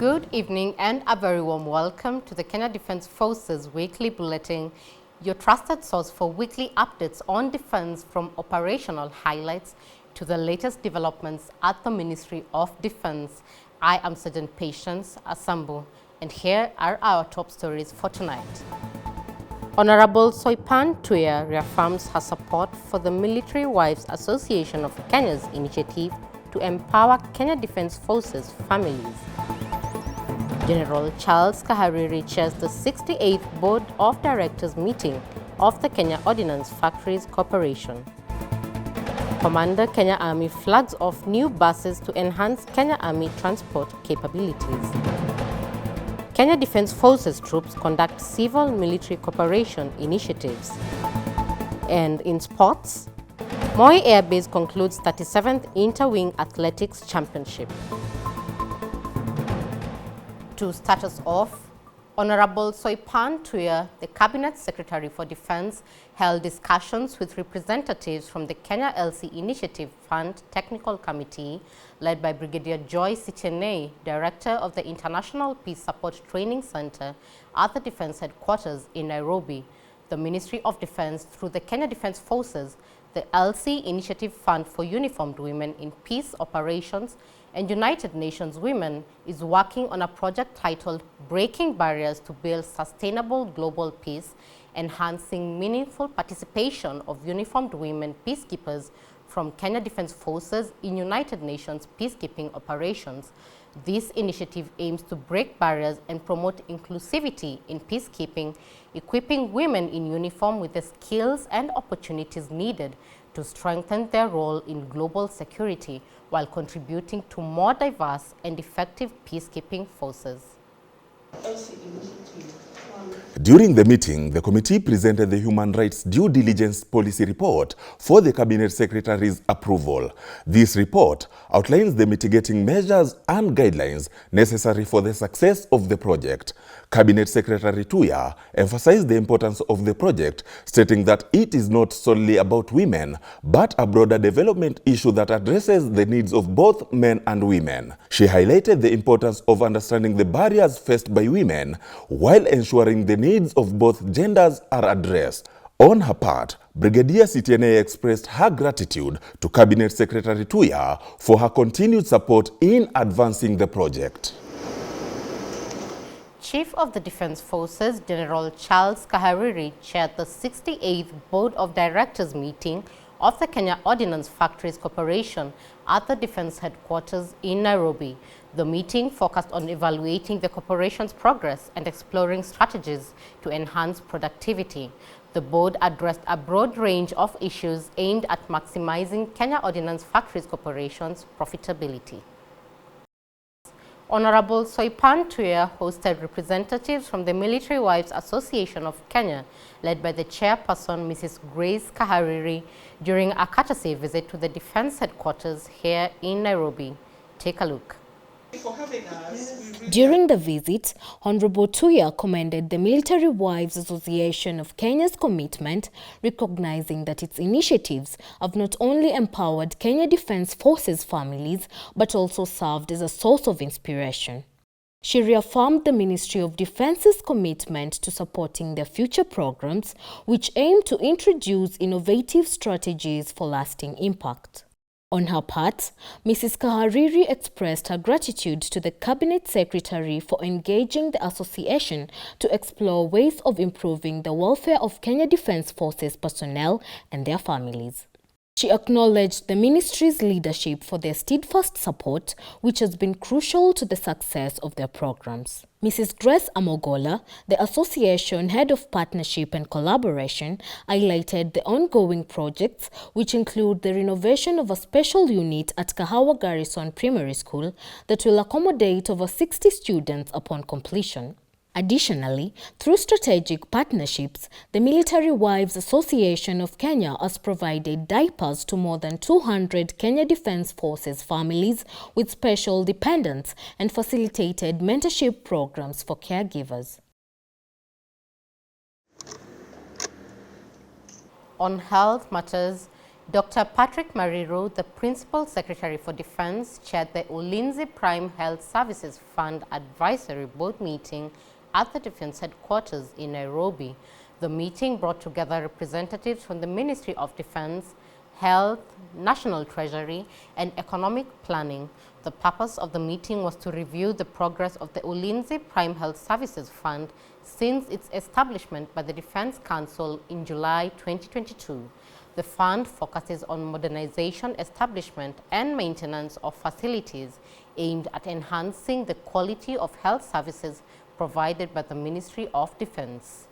Good evening and a very warm welcome to the Kenya Defence Forces Weekly Bulletin, your trusted source for weekly updates on defense, from operational highlights to the latest developments at the Ministry of Defense. I am Sergeant Patience Asambu, and here are our top stories for tonight. Honorable Soipan Tuya reaffirms her support for the Military Wives Association of Kenya's initiative to empower Kenya Defence Forces families. General Charles Kahariri chairs the 68th Board of Directors meeting of the Kenya Ordnance Factories Corporation. Commander Kenya Army flags off new buses to enhance Kenya Army transport capabilities. Kenya Defence Forces troops conduct civil-military cooperation initiatives. And in sports, Moi Air Base concludes 37th Interwing Athletics Championship. To start us off, Honorable Soipan Tuya, the Cabinet Secretary for Defense, held discussions with representatives from the Kenya LC Initiative Fund Technical Committee, led by Brigadier Joy Sitienei, Director of the International Peace Support Training Center at the Defense Headquarters in Nairobi. The Ministry of Defense, through the Kenya Defence Forces, the LC Initiative Fund for Uniformed Women in Peace Operations, and United Nations Women, is working on a project titled Breaking Barriers to Build Sustainable Global Peace, enhancing meaningful participation of uniformed women peacekeepers from Kenya Defence Forces in United Nations peacekeeping operations. This initiative aims to break barriers and promote inclusivity in peacekeeping, equipping women in uniform with the skills and opportunities needed to strengthen their role in global security while contributing to more diverse and effective peacekeeping forces. During the meeting, the committee presented the Human Rights Due Diligence Policy Report for the Cabinet Secretary's approval. This report outlines the mitigating measures and guidelines necessary for the success of the project. Cabinet Secretary Tuya emphasized the importance of the project, stating that it is not solely about women, but a broader development issue that addresses the needs of both men and women. She highlighted the importance of understanding the barriers faced by women while ensuring the needs of both genders are addressed. On her part, Brigadier Sitienei expressed her gratitude to Cabinet Secretary Tuya for her continued support in advancing the project. Chief of the Defence Forces, General Charles Kahariri, chaired the 68th Board of Directors meeting of the Kenya Ordnance Factories Corporation at the Defence Headquarters in Nairobi. The meeting focused on evaluating the corporation's progress and exploring strategies to enhance productivity. The board addressed a broad range of issues aimed at maximizing Kenya Ordnance Factories Corporation's profitability. Honorable Soipan Tuya hosted representatives from the Military Wives Association of Kenya, led by the chairperson, Mrs. Grace Kahariri, during a courtesy visit to the Defense Headquarters here in Nairobi. Take a look. During the visit, Honorable Tuya commended the Military Wives Association of Kenya's commitment, recognizing that its initiatives have not only empowered Kenya Defence Forces families, but also served as a source of inspiration. She reaffirmed the Ministry of Defence's commitment to supporting their future programs, which aim to introduce innovative strategies for lasting impact. On her part, Mrs. Kahariri expressed her gratitude to the Cabinet Secretary for engaging the association to explore ways of improving the welfare of Kenya Defence Forces personnel and their families. She acknowledged the ministry's leadership for their steadfast support, which has been crucial to the success of their programs. Mrs. Grace Amogola, the association head of partnership and collaboration, highlighted the ongoing projects, which include the renovation of a special unit at Kahawa Garrison Primary School that will accommodate over 60 students upon completion. Additionally, through strategic partnerships, the Military Wives Association of Kenya has provided diapers to more than 200 Kenya Defence Forces families with special dependents and facilitated mentorship programs for caregivers. On health matters, Dr. Patrick Mariro, the Principal Secretary for Defense, chaired the Ulinzi Prime Health Services Fund Advisory Board meeting at the Defense Headquarters in Nairobi. The meeting brought together representatives from the Ministry of Defense, Health, National Treasury, and Economic Planning. The purpose of the meeting was to review the progress of the Ulinzi Prime Health Services Fund since its establishment by the Defense Council in July 2022. The fund focuses on modernization, establishment, and maintenance of facilities aimed at enhancing the quality of health services provided by the Ministry of Defense.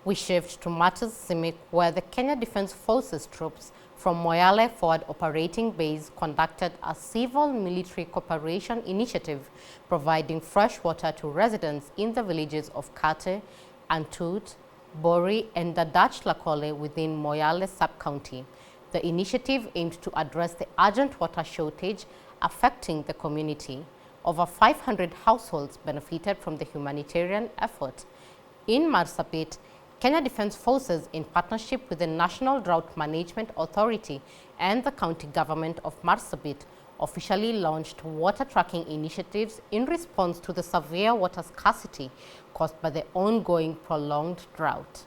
We shift to matters CIMIC, where the Kenya Defence Forces troops from Moyale Forward Operating Base conducted a civil-military cooperation initiative providing fresh water to residents in the villages of Kate, Antut, Bori, and Dadach Lakole within Moyale sub-county. The initiative aimed to address the urgent water shortage affecting the community. Over 500 households benefited from the humanitarian effort. In Marsabit, Kenya Defence Forces, in partnership with the National Drought Management Authority and the county government of Marsabit, officially launched water tracking initiatives in response to the severe water scarcity caused by the ongoing prolonged drought.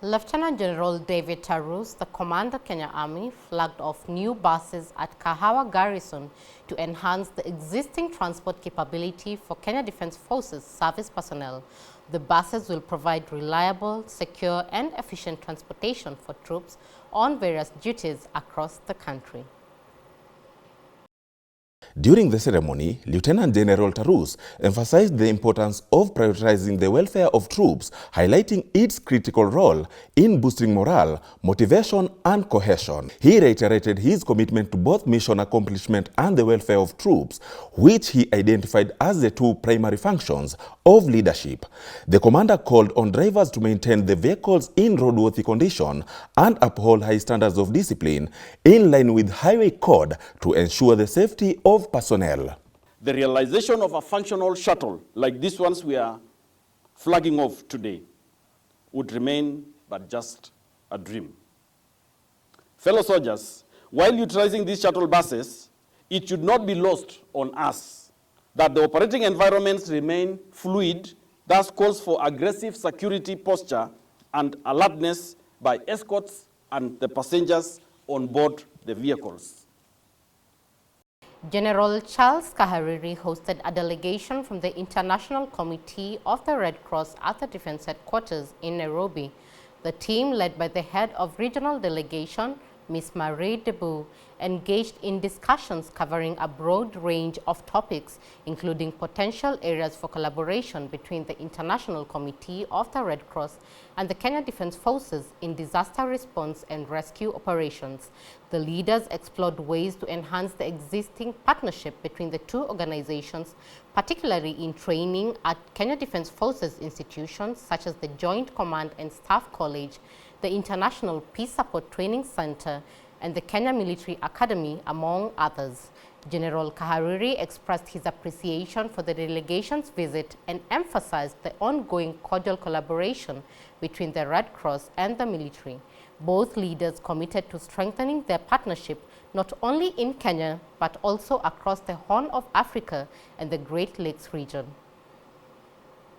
Lieutenant General David Tarus, the Commander Kenya Army, flagged off new buses at Kahawa Garrison to enhance the existing transport capability for Kenya Defence Forces service personnel. The buses will provide reliable, secure, and efficient transportation for troops on various duties across the country. During the ceremony, Lieutenant General Tarus emphasized the importance of prioritizing the welfare of troops, highlighting its critical role in boosting morale, motivation, and cohesion. He reiterated his commitment to both mission accomplishment and the welfare of troops, which he identified as the two primary functions of leadership. The commander called on drivers to maintain the vehicles in roadworthy condition and uphold high standards of discipline in line with highway code to ensure the safety of personnel. The realization of a functional shuttle like these ones we are flagging off today would remain but just a dream. Fellow soldiers, while utilizing these shuttle buses, it should not be lost on us that the operating environments remain fluid, thus calls for aggressive security posture and alertness by escorts and the passengers on board the vehicles. General Charles Kahariri hosted a delegation from the International Committee of the Red Cross at the Defense Headquarters in Nairobi. The team, led by the head of regional delegation, Ms. Marie Debu, engaged in discussions covering a broad range of topics, including potential areas for collaboration between the International Committee of the Red Cross and the Kenya Defence Forces in disaster response and rescue operations. The leaders explored ways to enhance the existing partnership between the two organizations, particularly in training at Kenya Defence Forces institutions such as the Joint Command and Staff College, the International Peace Support Training Center, and the Kenya Military Academy, among others. General Kahariri expressed his appreciation for the delegation's visit and emphasized the ongoing cordial collaboration between the Red Cross and the military. Both leaders committed to strengthening their partnership not only in Kenya, but also across the Horn of Africa and the Great Lakes region.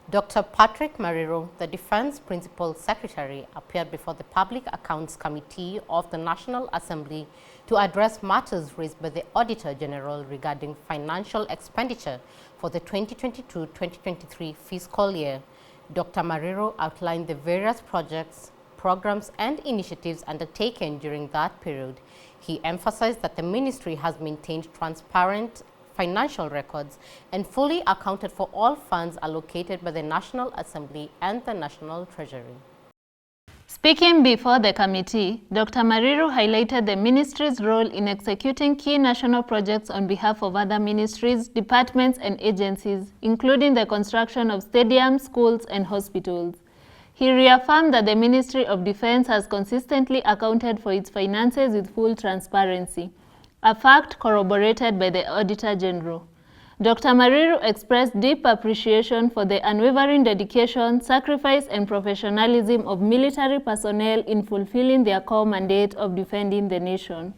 Dr. Patrick Mariro, the Defense Principal Secretary, appeared before the Public Accounts Committee of the National Assembly to address matters raised by the Auditor General regarding financial expenditure for the 2022-2023 fiscal year. Dr. Mariro outlined the various projects, programs, and initiatives undertaken during that period. He emphasized that the ministry has maintained transparent financial records and fully accounted for all funds allocated by the National Assembly and the National Treasury. Speaking before the committee, Dr. Mariro highlighted the ministry's role in executing key national projects on behalf of other ministries, departments, and agencies, including the construction of stadiums, schools, and hospitals. He reaffirmed that the Ministry of Defense has consistently accounted for its finances with full transparency, a fact corroborated by the Auditor General. Dr. Mariru expressed deep appreciation for the unwavering dedication, sacrifice, and professionalism of military personnel in fulfilling their core mandate of defending the nation.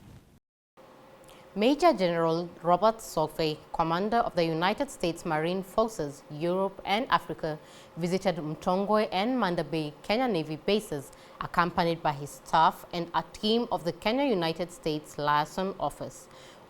Major General Robert Sofe, commander of the United States Marine Forces, Europe and Africa, visited Mtongwe and Manda Bay, Kenya Navy bases, accompanied by his staff and a team of the Kenya United States Liaison Office.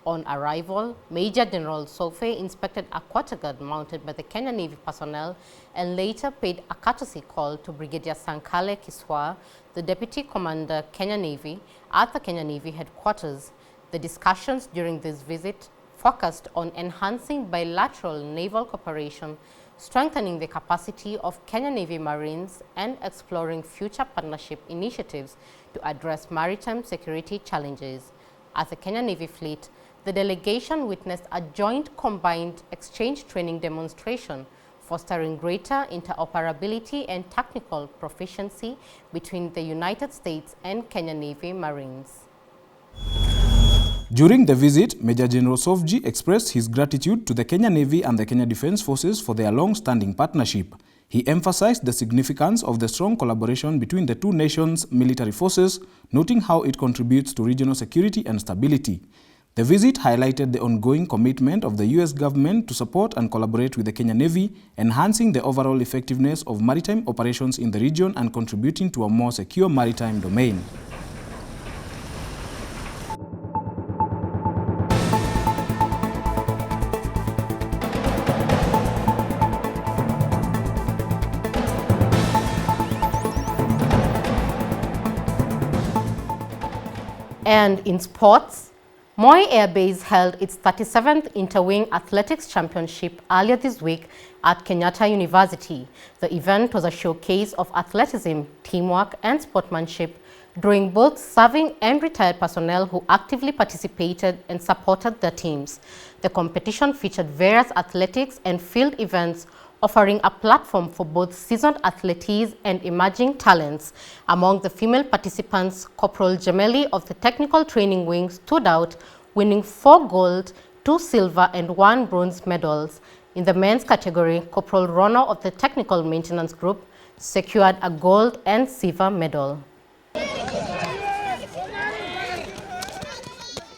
On arrival, Major General Sofe inspected a quarter guard mounted by the Kenya Navy personnel and later paid a courtesy call to Brigadier Sankale Kiswa, the Deputy Commander, Kenya Navy, at the Kenya Navy headquarters. The discussions during this visit focused on enhancing bilateral naval cooperation, strengthening the capacity of Kenya Navy Marines, and exploring future partnership initiatives to address maritime security challenges. At the Kenya Navy fleet, the delegation witnessed a joint combined exchange training demonstration, fostering greater interoperability and technical proficiency between the United States and Kenya Navy Marines. During the visit, Major General Sofji expressed his gratitude to the Kenya Navy and the Kenya Defence Forces for their long-standing partnership. He emphasized the significance of the strong collaboration between the two nations' military forces, noting how it contributes to regional security and stability. The visit highlighted the ongoing commitment of the U.S. government to support and collaborate with the Kenya Navy, enhancing the overall effectiveness of maritime operations in the region and contributing to a more secure maritime domain. And in sports, Moi Air Base held its 37th Interwing Athletics Championship earlier this week at Kenyatta University. The event was a showcase of athleticism, teamwork, and sportsmanship, drawing both serving and retired personnel who actively participated and supported their teams. The competition featured various athletics and field events, offering a platform for both seasoned athletes and emerging talents. Among the female participants, Corporal Gemeli of the Technical Training Wing stood out, winning 4 gold, 2 silver, and 1 bronze medals. In the men's category, Corporal Rono of the Technical Maintenance Group secured a gold and silver medal.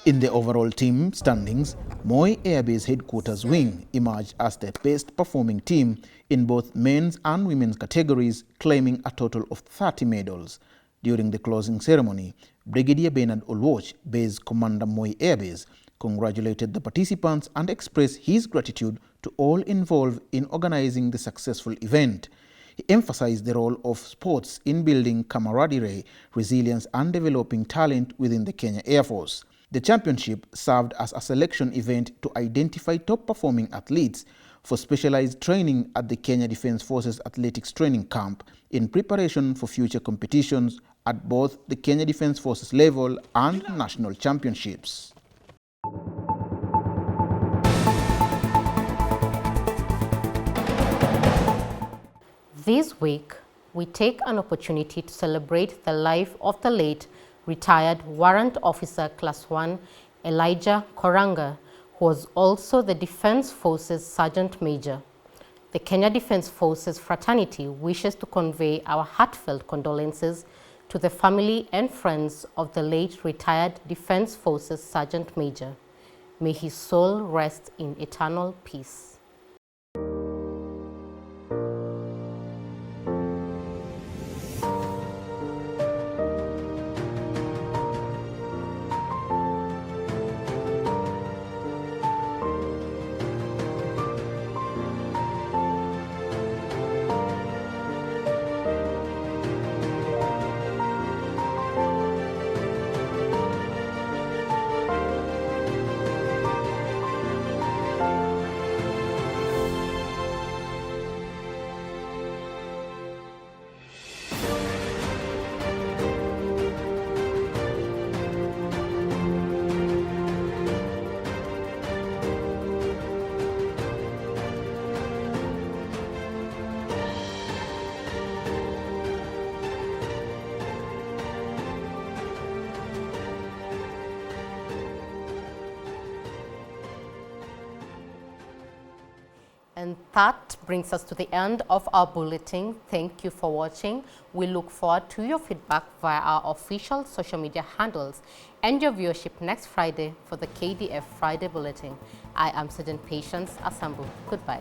In the overall team standings, Moi Air Base Headquarters Wing emerged as the best performing team in both men's and women's categories, claiming a total of 30 medals. During the closing ceremony, Brigadier Bernard Olwoch, Base Commander Moi Air Base, congratulated the participants and expressed his gratitude to all involved in organizing the successful event. He emphasized the role of sports in building camaraderie, resilience, and developing talent within the Kenya Air Force. The championship served as a selection event to identify top-performing athletes for specialized training at the Kenya Defence Forces Athletics Training Camp in preparation for future competitions at both the Kenya Defence Forces level and national championships. This week, we take an opportunity to celebrate the life of the late retired Warrant Officer Class 1 Elijah Koranga, who was also the Defence Forces Sergeant Major. The Kenya Defence Forces fraternity wishes to convey our heartfelt condolences to the family and friends of the late retired Defence Forces Sergeant Major. May his soul rest in eternal peace. And that brings us to the end of our bulletin. Thank you for watching. We look forward to your feedback via our official social media handles and your viewership next Friday for the KDF Friday Bulletin. I am Sergeant Patience Asambu. Goodbye.